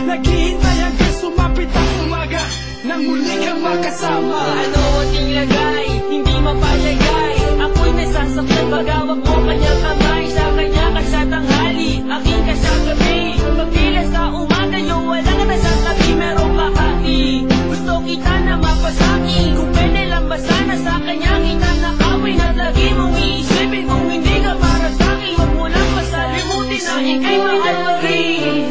Naghihintay hanggang sumapit ang umaga nang muli kang makasama. Ano ating lagay, hindi mapalagay. Ako'y nasasaktan pag-awak ko kanyang kamay. Sa kanya ka sa tanghali, aking ka sa gabi. Pagpila sa umaga yung walang nasasabi, merong makati. Gusto kita na mapasaki, kung pwede lang ba sana sa kanya kita nakawin. At lagi mong iisipin kung hindi ka para sa'kin. Huwag mo lang masalimutin na ika'y mahal pa rin.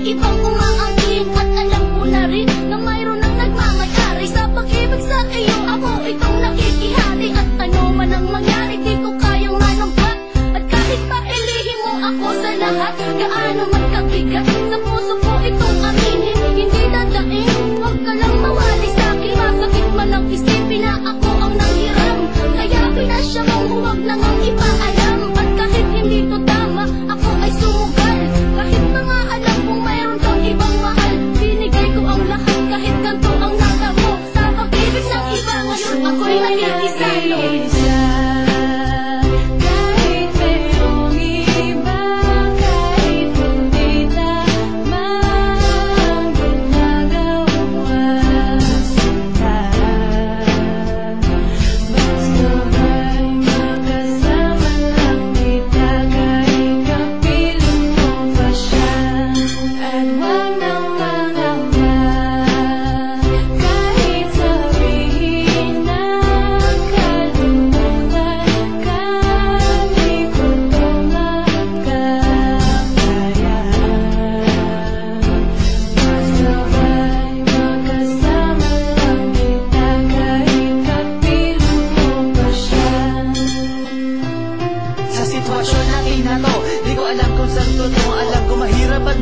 Ibang umaangkin at alam ko na rin na mayroon ang nagmamayari sa pag-ibig sa iyo. Ako itong nakikihari at ano man ang mangyari di ko kayang manampat. At kahit pa ilihin mo ako sa lahat, gaano man kabigat sa puso ko itong aminin, hindi dadaing. Huwag ka lang mawali sa'kin, masakit man ang isipin na ako ang nanghiram. Kaya pinasya mong huwag nang ang ipaalam. At kahit hindi to tama, ako ay sumugal. Kahit na nga alam kong mayroon kang ibang mahal, binigay ko ang lahat kahit ganito ang natamo. Sa pag-ibig ng iba ngayon ako'y nakikisalo.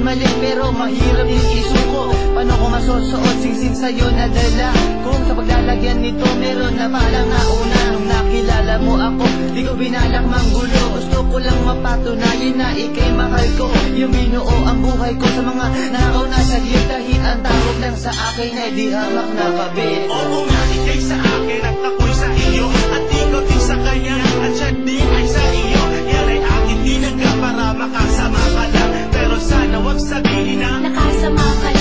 Mali pero mahirap din isuko. Paano ko masusuot singsing sa'yo na dala? Kung sa paglalagyan nito meron na palang nauna. Nung nakilala mo ako, di ko binalak manggulo. Gusto ko lang mapatunayan na ika'y mahal ko. Yung binuo ang buhay ko sa mga nauna sa dahil ang tawag lang sa akin ay di hamak na kabit. Oo nga, ika'y sa akin at ako'y sa iyo. At ikaw din sa kanya at siya din ay sa iyo. Yan ay akin din para makasama ka lang. Pero sana wag sabihin na nakasama ka